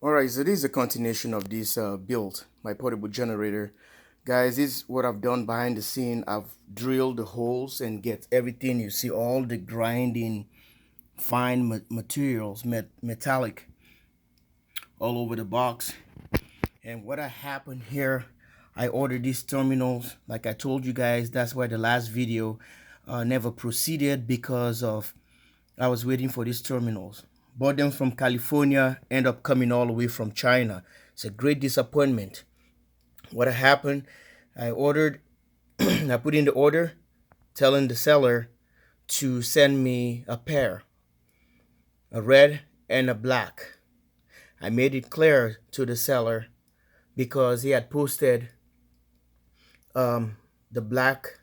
Alright, so this is a continuation of this build, my portable generator. Guys, this is what I've done behind the scene. I've drilled the holes and get everything. You see all the grinding, fine materials, metallic, all over the box. And what happened here, I ordered these terminals. Like I told you guys, that's why the last video never proceeded, because of I was waiting for these terminals. Bought them from California, end up coming all the way from China. It's a great disappointment. What happened, I ordered, I put in the order, telling the seller to send me a pair, a red and a black. I made it clear to the seller because he had posted the black,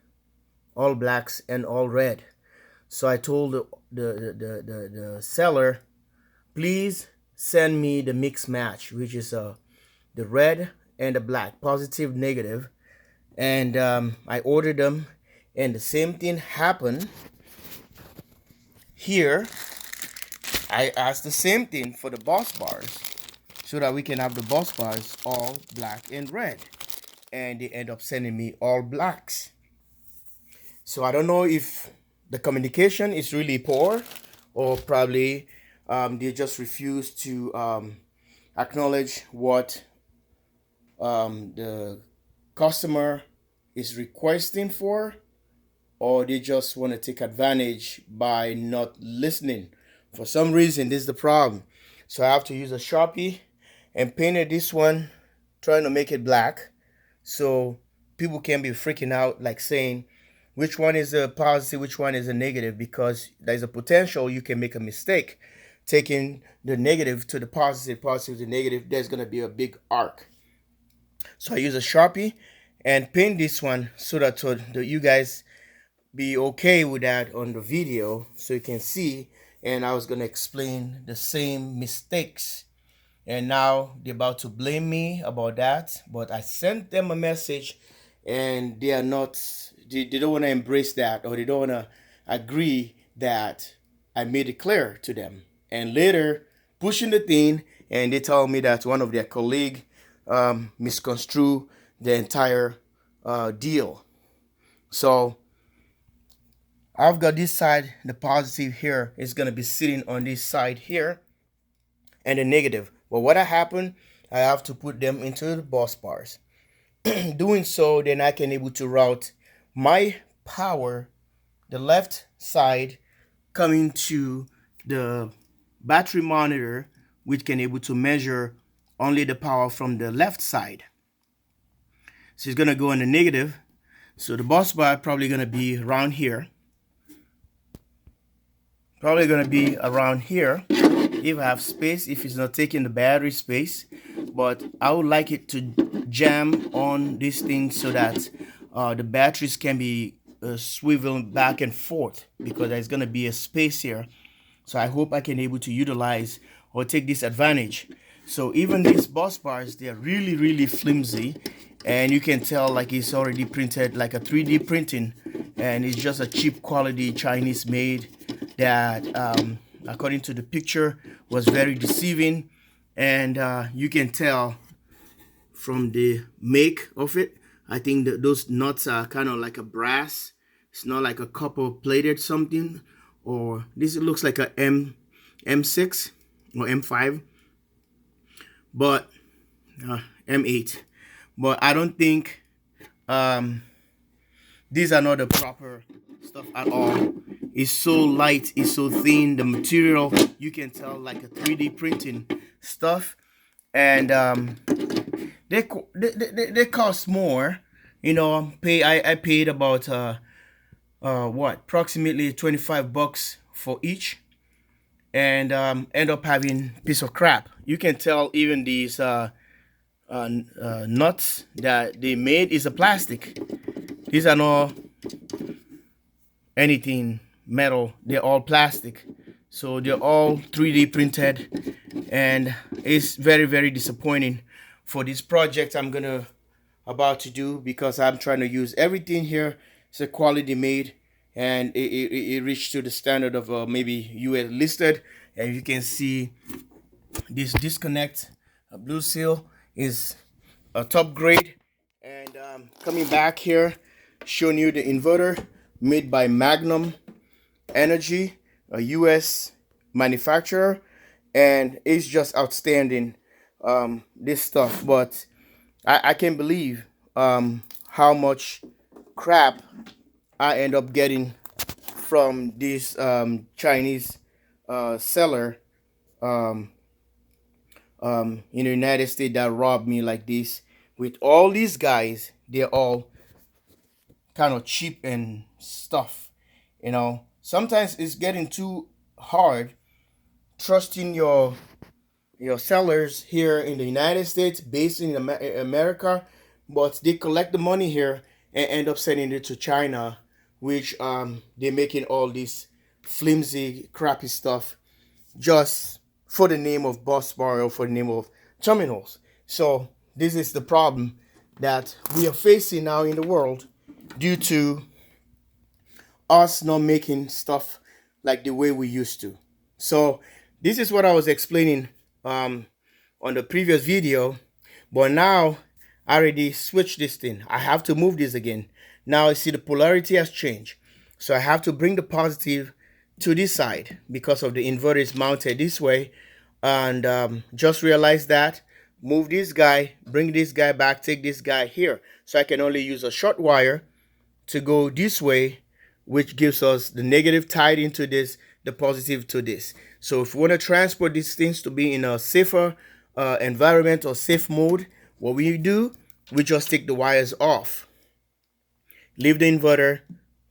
all blacks and all red. So I told the seller, please send me the mix match, which is the red and the black, positive, negative. And I ordered them, and the same thing happened here. I asked the same thing for the bus bars, so that we can have the bus bars all black and red, and they end up sending me all blacks. So I don't know if the communication is really poor, or probably they just refuse to acknowledge what the customer is requesting for, or they just want to take advantage by not listening. For some reason, this is the problem. So I have to use a Sharpie and painted this one, trying to make it black, so people can be freaking out, like saying which one is a positive, which one is a negative, because there's a potential you can make a mistake taking the negative to the positive, positive to negative. There's gonna be a big arc. So I use a Sharpie and paint this one so that you guys be okay with that on the video, so you can see. And I was gonna explain the same mistakes, and now they're about to blame me about that. But I sent them a message, and they are not, they don't want to embrace that, or they don't want to agree that I made it clear to them. And later, pushing the thing, and they told me that one of their colleague misconstrued the entire deal. So I've got this side, the positive here is going to be sitting on this side here, and the negative. But what happened, I have to put them into the bus bars. Doing so, then I can able to route my power, the left side, coming to the battery monitor, which can able to measure only the power from the left side. So it's gonna go in the negative. So the bus bar probably gonna be around here. Probably gonna be around here if I have space, if it's not taking the battery space. But I would like it to jam on this thing so that the batteries can be swiveling back and forth, because there's gonna be a space here. So I hope I can able to utilize or take this advantage. So even these bus bars, they're really flimsy, and you can tell like it's already printed, like a 3D printing, and it's just a cheap quality Chinese made that according to the picture was very deceiving. And you can tell from the make of it, I think that those nuts are kind of like a brass. It's not like a copper plated something, or this looks like a M6 or M5, but M8. But I don't think these are not the proper stuff at all. It's so light, it's so thin, the material, you can tell like a 3D printing stuff. And they cost more, you know. I paid about approximately 25 bucks for each, and end up having piece of crap. You can tell even these nuts that they made is a plastic. These are not anything metal, they're all plastic. So they're all 3D printed, and it's very disappointing for this project I'm gonna about to do, because I'm trying to use everything here. It's a quality made, and it reached to the standard of maybe US listed. And you can see this disconnect Blue seal is a top grade. And coming back here, showing you the inverter made by Magnum Energy, a US manufacturer, and it's just outstanding, this stuff. But I can't believe how much crap I end up getting from this Chinese seller in the United States that robbed me like this. With all these guys, they're all kind of cheap and stuff. Sometimes it's getting too hard trusting your sellers here in the United States, based in America, but they collect the money here and end up sending it to China, which they're making all this flimsy, crappy stuff just for the name of bus bar or for the name of terminals. So this is the problem that we are facing now in the world due to us not making stuff like the way we used to. So this is what I was explaining on the previous video, but now I already switched this thing. I have to move this again. Now I see the polarity has changed, so I have to bring the positive to this side because of the inverter is mounted this way. And just realize that, move this guy, bring this guy back, take this guy here, so I can only use a short wire to go this way, which gives us the negative tied into this, the positive to this. So if we want to transport these things to be in a safer environment or safe mode, what we do, we just take the wires off, leave the inverter,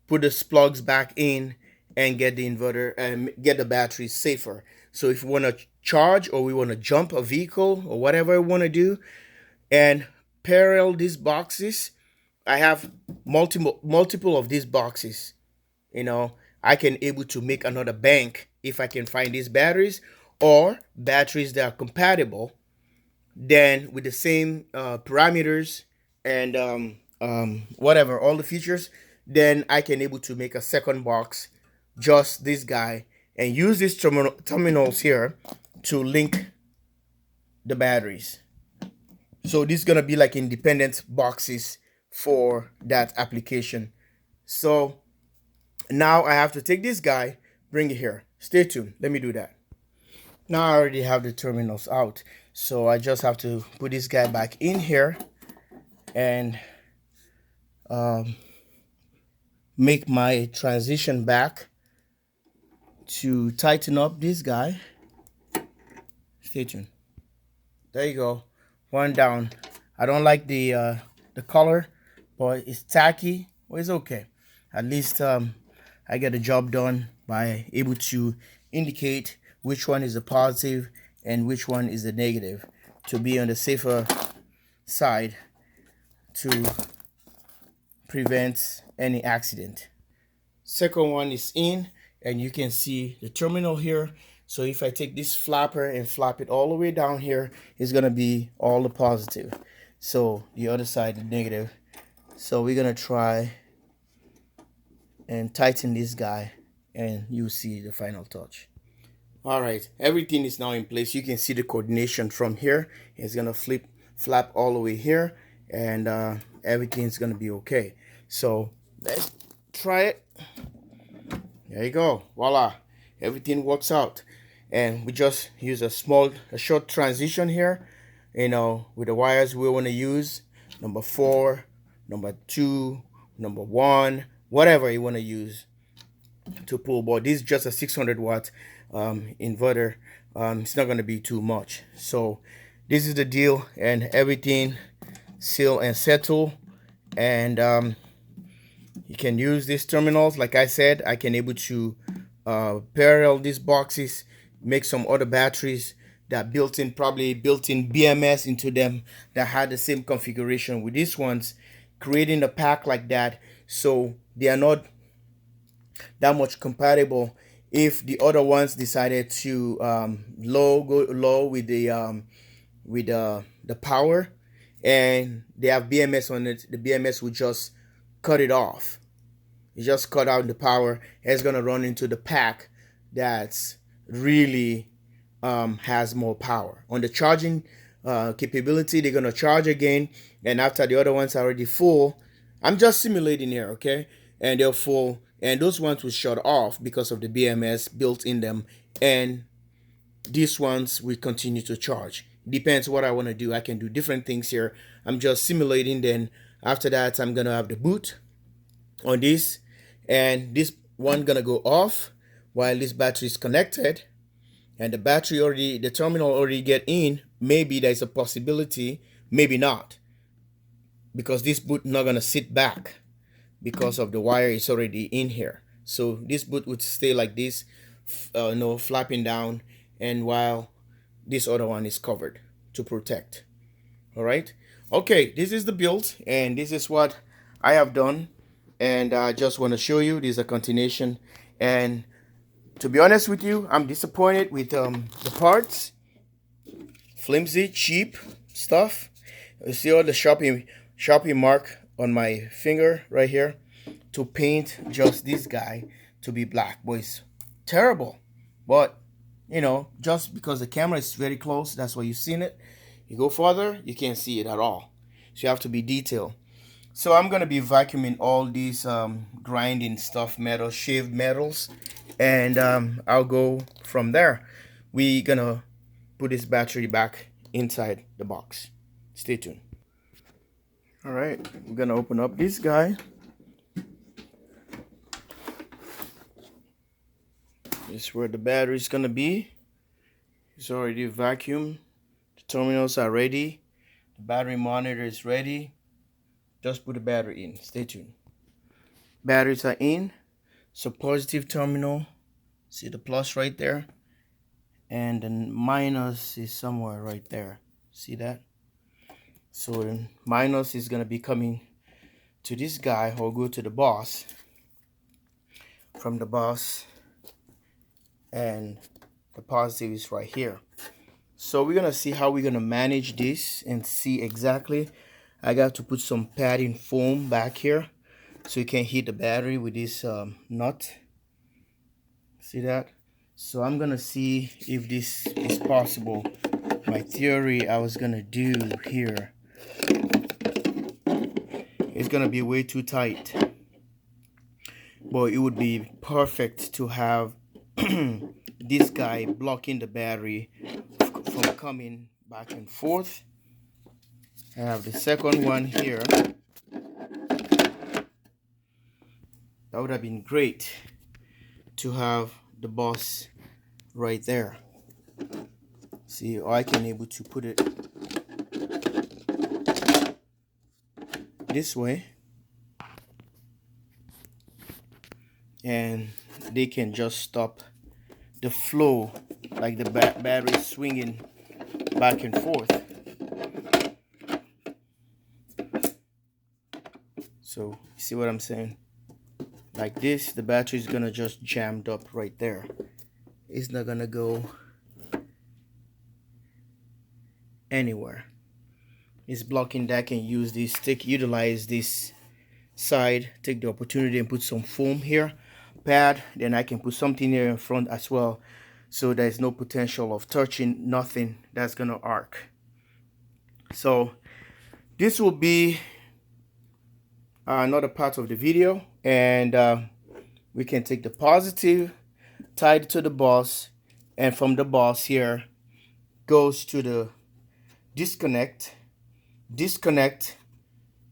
put the plugs back in, and get the inverter and get the battery safer. So if we want to charge or we want to jump a vehicle or whatever we want to do, and parallel these boxes, I have multiple of these boxes. I can able to make another bank if I can find these batteries or batteries that are compatible, then with the same parameters and whatever, all the features, then I can able to make a second box, just this guy, and use these terminals here to link the batteries. So this is gonna be like independent boxes for that application. So now I have to take this guy, bring it here. Stay tuned, let me do that. Now I already have the terminals out, so I just have to put this guy back in here and make my transition back to tighten up this guy. Stay tuned. There you go, one down. I don't like the color, but it's tacky. Well, it's okay. At least I get the job done by able to indicate which one is the positive and which one is the negative, to be on the safer side to prevent any accident. Second one is in, and you can see the terminal here. So if I take this flapper and flap it all the way down here, it's gonna be all the positive. So the other side, the negative. So we're gonna try and tighten this guy, and you see the final touch. All right, everything is now in place. You can see the coordination from here. It's gonna flap all the way here, and everything's gonna be okay. So let's try it. There you go, voila, everything works out. And we just use a short transition here, with the wires we want to use, number 4, number 2, number 1, whatever you want to use to pull. But this is just a 600 watt inverter. It's not going to be too much. So this is the deal, and everything seal and settle. And you can use these terminals. Like I said, I can able to parallel these boxes, make some other batteries that probably built in BMS into them that had the same configuration with these ones, creating a pack like that, so they are not that much compatible. If the other ones decided to go low with the power, and they have BMS on it, the BMS will just cut it off. You just cut out the power, and it's gonna run into the pack that's really has more power. On the charging capability. They're gonna charge again, and after the other ones are already full, I'm just simulating here, okay? And they're full, and those ones will shut off because of the BMS built in them, and these ones will continue to charge. Depends what I want to do. I can do different things here. I'm just simulating. Then after that, I'm gonna have the boot on this, and this one gonna go off while this battery is connected, and the terminal already get in. Maybe there's a possibility, maybe not, because this boot not gonna sit back because of the wire is already in here. So this boot would stay like this, flapping down, and while this other one is covered to protect. All right. Okay, this is the build, and this is what I have done, and I just want to show you. This is a continuation, and to be honest with you, I'm disappointed with the parts. Flimsy, cheap stuff. You see all the Sharpie mark on my finger right here to paint just this guy to be black. Boy, it's terrible. But, you know, just because the camera is very close, that's why you've seen it. You go further, you can't see it at all. So you have to be detailed. So I'm going to be vacuuming all these grinding stuff, shaved metals. And I'll go from there. We're going to put this battery back inside the box. Stay tuned. All right, we're gonna open up this guy. This is where the battery is gonna be. It's already vacuumed. The terminals are ready. The battery monitor is ready. Just put the battery in. Stay tuned. Batteries are in. So positive terminal. See the plus right there. And the minus is somewhere right there. See that? So the minus is gonna be coming to this guy, or go to the boss. From the boss, and the positive is right here. So we're gonna see how we're gonna manage this and see exactly. I got to put some padding foam back here so you can hit the battery with this nut. See that? So I'm gonna see if this is possible. My theory I was gonna do here, it's gonna be way too tight, but it would be perfect to have this guy blocking the battery from coming back and forth. I have the second one here. That would have been great to have the boss right there. See, or I can able to put it this way, and they can just stop the flow, like the battery swinging back and forth. So you see what I'm saying? Like this, the battery is gonna just jammed up right there. It's not gonna go anywhere. It's blocking that. Can use this, utilize this side, take the opportunity and put some foam here, pad, then I can put something here in front as well, so there's no potential of touching nothing that's gonna arc. So this will be another part of the video, and we can take the positive, tie it to the boss, and from the boss here goes to the disconnect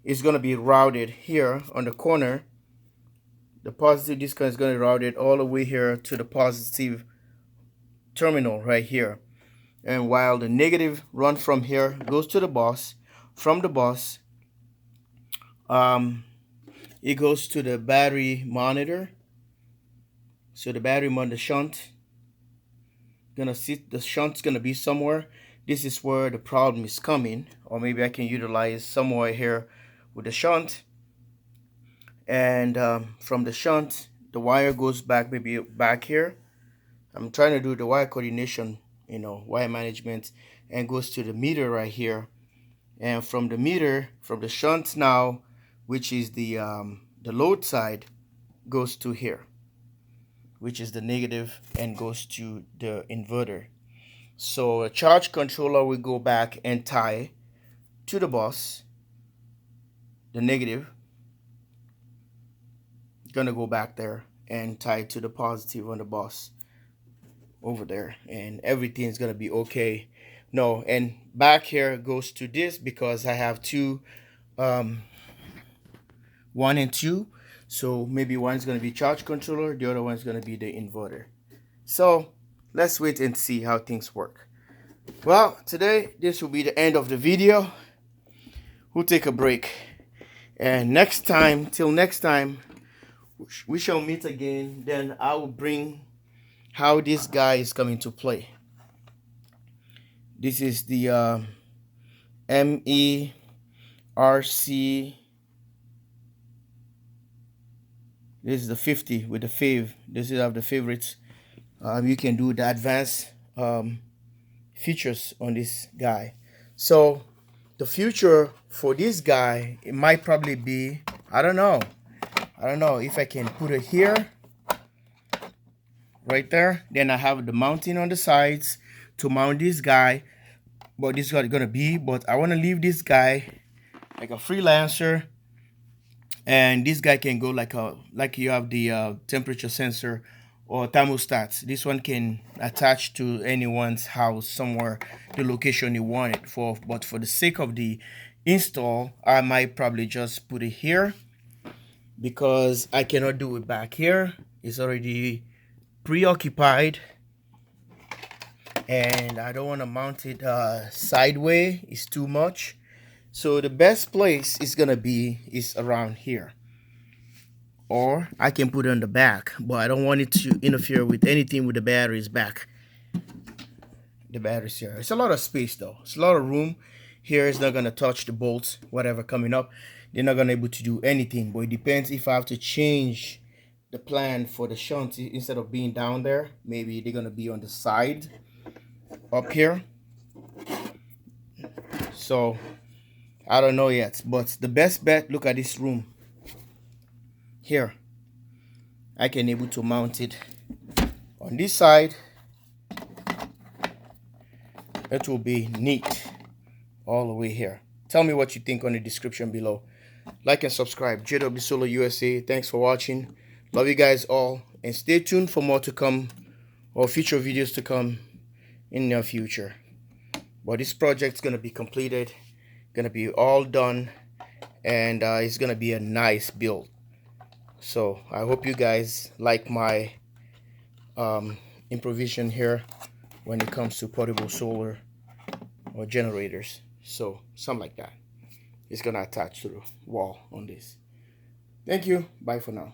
is going to be routed here on the corner. The positive disconnect is going to be routed all the way here to the positive terminal right here, and while the negative run from here goes to the boss. From the boss, it goes to the battery monitor. So the battery monitor, shunt, gonna sit, the shunt's gonna be somewhere. This is where the problem is coming, or maybe I can utilize somewhere here with the shunt. And from the shunt, the wire goes back, maybe back here. I'm trying to do the wire coordination, wire management, and goes to the meter right here. And from the meter, from the shunt now, which is the load side, goes to here, which is the negative, and goes to the inverter. So a charge controller will go back and tie to the bus. The negative gonna go back there and tie to the positive on the bus over there, and everything's gonna be okay. No, and back here goes to this because I have two 1 and 2. So maybe one's gonna be charge controller, the other one's gonna be the inverter. So let's wait and see how things work. Well, today this will be the end of the video. We'll take a break, and next time, till next time, we shall meet again. Then I will bring how this guy is coming to play. This is the MERC. This is the 50 with the fave. This is of the favorites. You can do the advanced features on this guy. So the future for this guy, it might probably be, I don't know if I can put it here, right there. Then I have the mounting on the sides to mount this guy. But this is what it's gonna be. But I want to leave this guy like a freelancer, and this guy can go like you have the temperature sensor or thermostats. This one can attach to anyone's house somewhere, the location you want it for. But for the sake of the install, I might probably just put it here because I cannot do it back here. It's already preoccupied, and I don't want to mount it sideways. It's too much. So the best place is gonna be is around here, or I can put it on the back, but I don't want it to interfere with anything with the batteries back. The batteries here, it's a lot of space though, it's a lot of room here. It's not gonna touch the bolts, whatever coming up. They're not gonna able to do anything. But it depends if I have to change the plan for the shunt. Instead of being down there, maybe they're gonna be on the side up here. So I don't know yet, but the best bet, look at this room here. I can able to mount it on this side. It will be neat all the way here. Tell me what you think on the description below. Like and subscribe. jwsolarusa. Thanks for watching. Love you guys all, and stay tuned for more to come, or future videos to come in the future. But this project's gonna be completed, gonna be all done, and it's gonna be a nice build. So I hope you guys like my improvisation here when it comes to portable solar or generators. So something like that. It's gonna attach to the wall on this. Thank you. Bye for now.